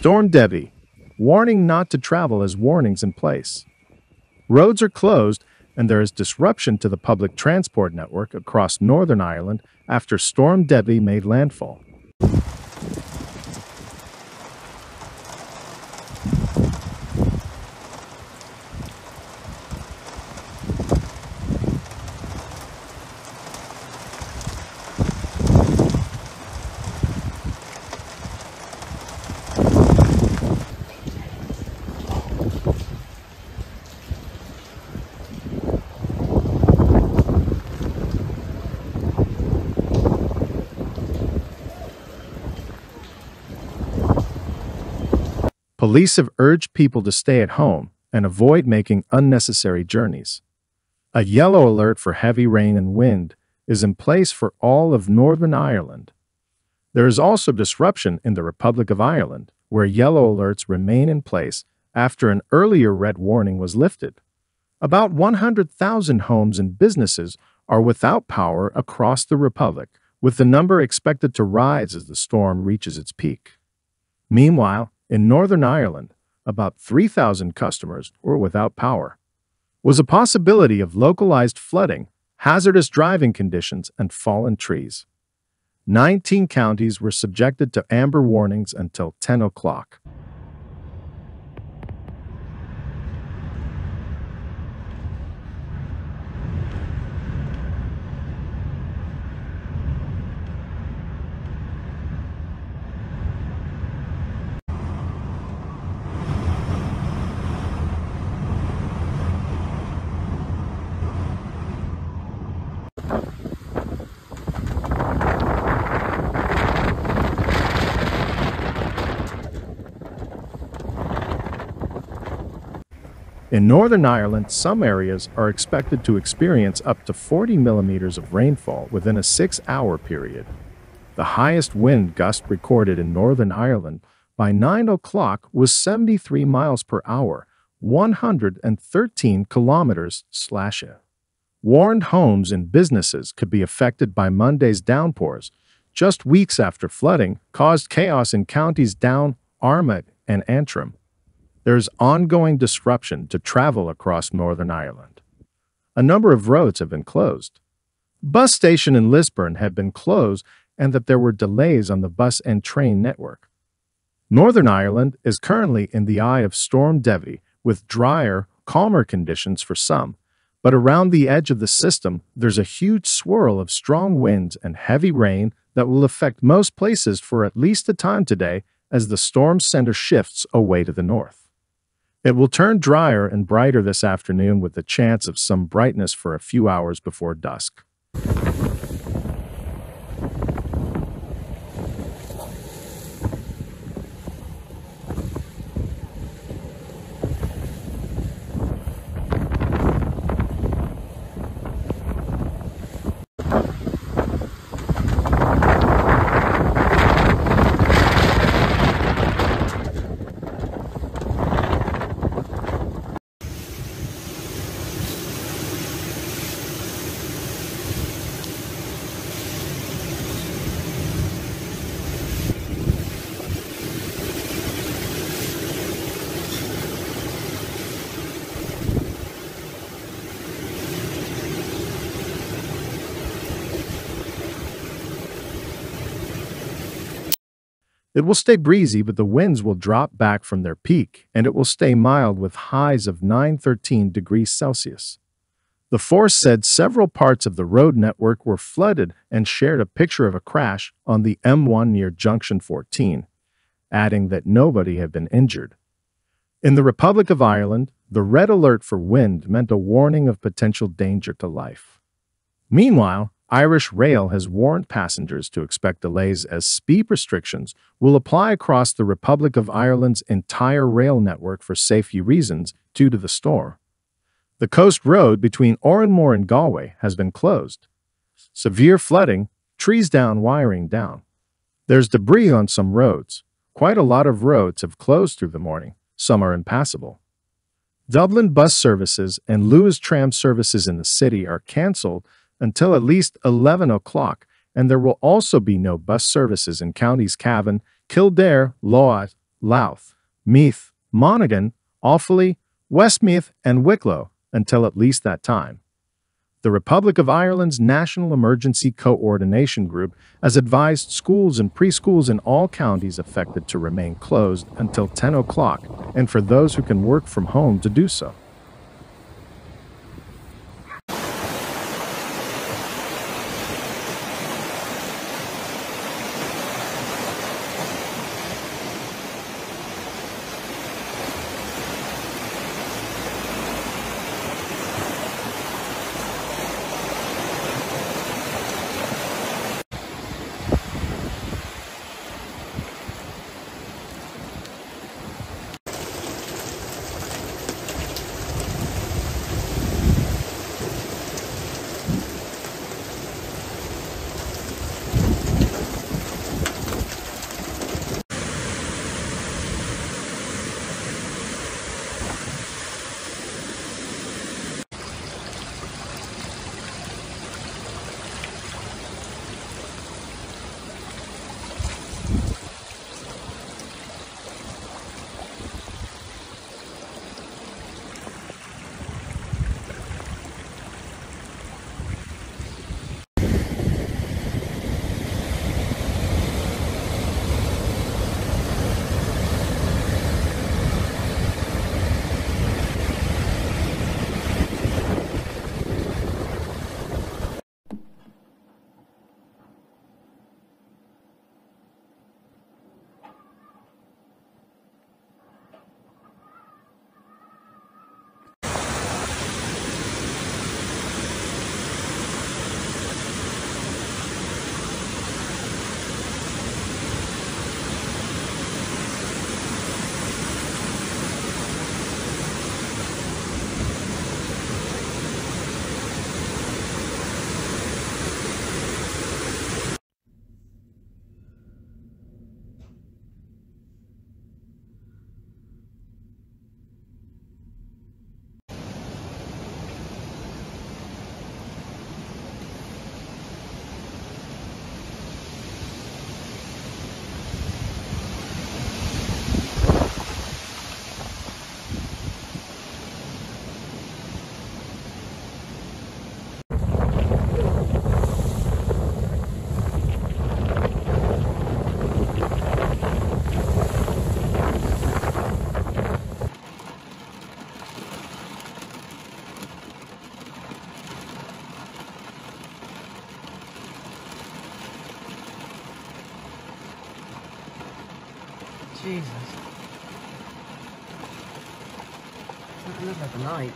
Storm Debi. Warning not to travel as warnings in place. Roads are closed and there is disruption to the public transport network across Northern Ireland after Storm Debi made landfall. Police have urged people to stay at home and avoid making unnecessary journeys. A yellow alert for heavy rain and wind is in place for all of Northern Ireland. There is also disruption in the Republic of Ireland, where yellow alerts remain in place after an earlier red warning was lifted. About 100,000 homes and businesses are without power across the Republic, with the number expected to rise as the storm reaches its peak. Meanwhile, in Northern Ireland, about 3,000 customers were without power. Was a possibility of localized flooding, hazardous driving conditions, and fallen trees. 19 counties were subjected to amber warnings until 10 o'clock. In Northern Ireland, some areas are expected to experience up to 40 millimeters of rainfall within a 6-hour period. The highest wind gust recorded in Northern Ireland by 9 o'clock was 73 miles per hour, 113 kilometers/h. Warned homes and businesses could be affected by Monday's downpours, just weeks after flooding caused chaos in counties Down, Armagh, and Antrim. There is ongoing disruption to travel across Northern Ireland. A number of roads have been closed. Bus station in Lisburn had been closed and that there were delays on the bus and train network. Northern Ireland is currently in the eye of Storm Debi, with drier, calmer conditions for some, but around the edge of the system there's a huge swirl of strong winds and heavy rain that will affect most places for at least a time today as the storm's center shifts away to the north. It will turn drier and brighter this afternoon with the chance of some brightness for a few hours before dusk. It will stay breezy, but the winds will drop back from their peak, and it will stay mild with highs of 9-13 degrees Celsius. The force said several parts of the road network were flooded and shared a picture of a crash on the M1 near Junction 14, adding that nobody had been injured. In the Republic of Ireland, the red alert for wind meant a warning of potential danger to life. Meanwhile, Irish Rail has warned passengers to expect delays as speed restrictions will apply across the Republic of Ireland's entire rail network for safety reasons due to the storm. The coast road between Oranmore and Galway has been closed. Severe flooding, trees down, wiring down. There's debris on some roads. Quite a lot of roads have closed through the morning. Some are impassable. Dublin bus services and Luas tram services in the city are cancelled until at least 11 o'clock, and there will also be no bus services in counties Cavan, Kildare, Louth, Louth, Meath, Monaghan, Offaly, Westmeath, and Wicklow until at least that time. The Republic of Ireland's National Emergency Coordination Group has advised schools and preschools in all counties affected to remain closed until 10 o'clock, and for those who can work from home to do so. Jesus. It doesn't look like a night.